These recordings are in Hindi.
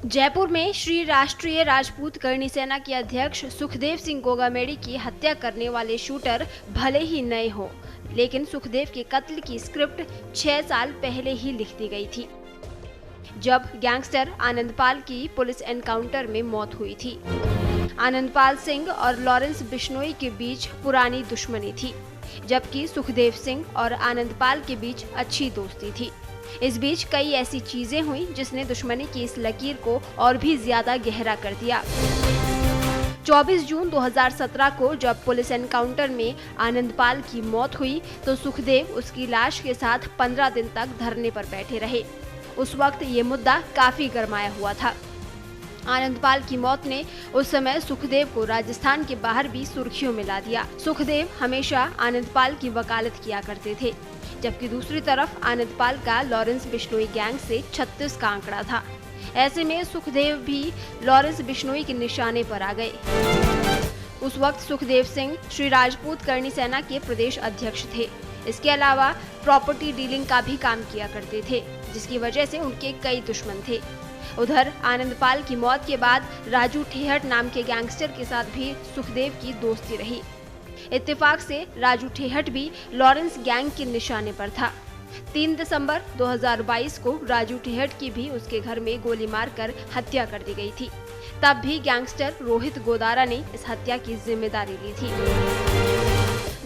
जयपुर में श्री राष्ट्रीय राजपूत करणी सेना के अध्यक्ष सुखदेव सिंह गोगामेड़ी की हत्या करने वाले शूटर भले ही नए हों, लेकिन सुखदेव के कत्ल की स्क्रिप्ट 6 साल पहले ही लिख दी गई थी, जब गैंगस्टर आनंदपाल की पुलिस एनकाउंटर में मौत हुई थी। आनंदपाल सिंह और लॉरेंस बिश्नोई के बीच पुरानी दुश्मनी थी, जबकि सुखदेव सिंह और आनंदपाल के बीच अच्छी दोस्ती थी। इस बीच कई ऐसी चीजें हुई जिसने दुश्मनी की इस लकीर को और भी ज्यादा गहरा कर दिया। 24 जून 2017 को जब पुलिस एनकाउंटर में आनंदपाल की मौत हुई तो सुखदेव उसकी लाश के साथ 15 दिन तक धरने पर बैठे रहे। उस वक्त ये मुद्दा काफी गरमाया हुआ था। आनंदपाल की मौत ने उस समय सुखदेव को राजस्थान के बाहर भी सुर्खियों में ला दिया। सुखदेव हमेशा आनंदपाल की वकालत किया करते थे, जबकि दूसरी तरफ आनंदपाल का लॉरेंस बिश्नोई गैंग से 36 का आंकड़ा था। ऐसे में सुखदेव भी लॉरेंस बिश्नोई के निशाने पर आ गए। उस वक्त सुखदेव सिंह श्री राजपूत करणी सेना के प्रदेश अध्यक्ष थे। इसके अलावा प्रॉपर्टी डीलिंग का भी काम किया करते थे, जिसकी वजह से उनके कई दुश्मन थे। उधर आनंदपाल की मौत के बाद राजू ठेहट नाम के गैंगस्टर के साथ भी सुखदेव की दोस्ती रही। इत्तेफाक से राजू ठेहट भी लॉरेंस गैंग के निशाने पर था। 3 दिसंबर 2022 को राजू ठेहट की भी उसके घर में गोली मारकर हत्या कर दी गई थी। तब भी गैंगस्टर रोहित गोदारा ने इस हत्या की जिम्मेदारी ली थी।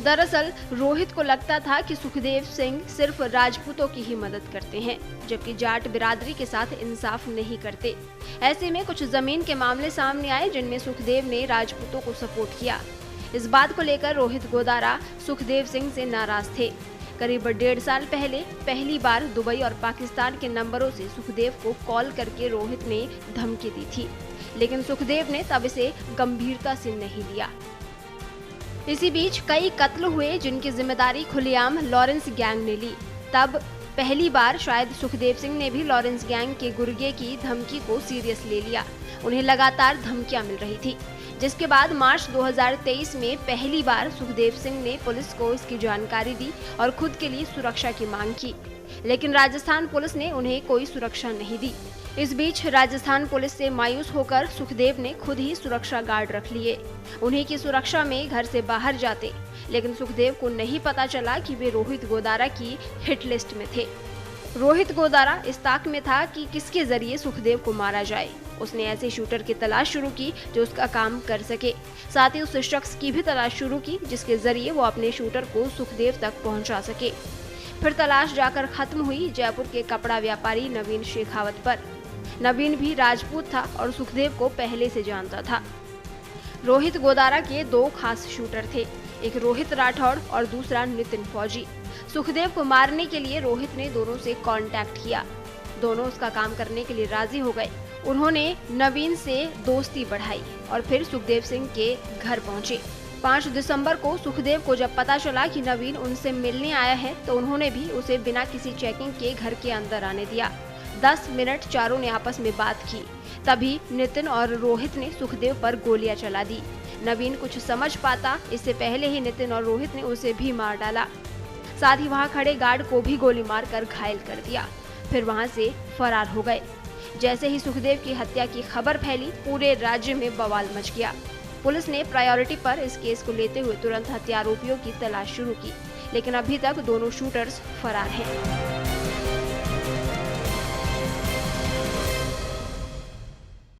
दरअसल रोहित को लगता था कि सुखदेव सिंह सिर्फ राजपूतों की ही मदद करते हैं, जबकि जाट बिरादरी के साथ इंसाफ नहीं करते। ऐसे में कुछ जमीन के मामले सामने आए जिनमें सुखदेव ने राजपूतों को सपोर्ट किया। इस बात को लेकर रोहित गोदारा सुखदेव सिंह से नाराज थे। करीब 1.5 साल पहले पहली बार दुबई और पाकिस्तान के नंबरों से सुखदेव को कॉल करके रोहित ने धमकी दी थी, लेकिन सुखदेव ने तब इसे गंभीरता से नहीं लिया। इसी बीच कई कत्ल हुए जिनकी जिम्मेदारी खुलेआम लॉरेंस गैंग ने ली। तब पहली बार शायद सुखदेव सिंह ने भी लॉरेंस गैंग के गुर्गे की धमकी को सीरियस ले लिया। उन्हें लगातार धमकियां मिल रही थी, जिसके बाद मार्च 2023 में पहली बार सुखदेव सिंह ने पुलिस को इसकी जानकारी दी और खुद के लिए सुरक्षा की मांग की, लेकिन राजस्थान पुलिस ने उन्हें कोई सुरक्षा नहीं दी। इस बीच राजस्थान पुलिस से मायूस होकर सुखदेव ने खुद ही सुरक्षा गार्ड रख लिए। उन्हीं की सुरक्षा में घर से बाहर जाते, लेकिन सुखदेव को नहीं पता चला कि वे रोहित गोदारा की हिट लिस्ट में थे। रोहित गोदारा इस ताक में था कि किसके जरिए सुखदेव को मारा जाए। उसने ऐसे शूटर की तलाश शुरू की जो उसका काम कर सके। साथ ही उस शख्स की भी तलाश शुरू की जिसके जरिए वो अपने शूटर को सुखदेव तक पहुंचा सके। फिर तलाश जाकर खत्म हुई जयपुर के कपड़ा व्यापारी नवीन शेखावत पर। नवीन भी राजपूत था और सुखदेव को पहले से जानता था। रोहित गोदारा के 2 खास शूटर थे, एक रोहित राठौड़ और दूसरा नितिन फौजी। सुखदेव को मारने के लिए रोहित ने दोनों से कांटेक्ट किया। दोनों उसका काम करने के लिए राजी हो गए। उन्होंने नवीन से दोस्ती बढ़ाई और फिर सुखदेव सिंह के घर पहुंचे। 5 दिसंबर को सुखदेव को जब पता चला कि नवीन उनसे मिलने आया है तो उन्होंने भी उसे बिना किसी चेकिंग के घर के अंदर आने दिया। 10 मिनट चारों ने आपस में बात की। तभी नितिन और रोहित ने सुखदेव पर गोलियां चला दी। नवीन कुछ समझ पाता इससे पहले ही नितिन और रोहित ने उसे भी मार डाला। साथ ही वहां खड़े गार्ड को भी गोली मारकर घायल कर दिया। फिर वहां से फरार हो गए। जैसे ही सुखदेव की हत्या की खबर फैली, पूरे राज्य में बवाल मच गया। पुलिस ने प्रायोरिटी पर इस केस को लेते हुए तुरंत हत्या आरोपियों की तलाश शुरू की, लेकिन अभी तक दोनों शूटर्स फरार हैं।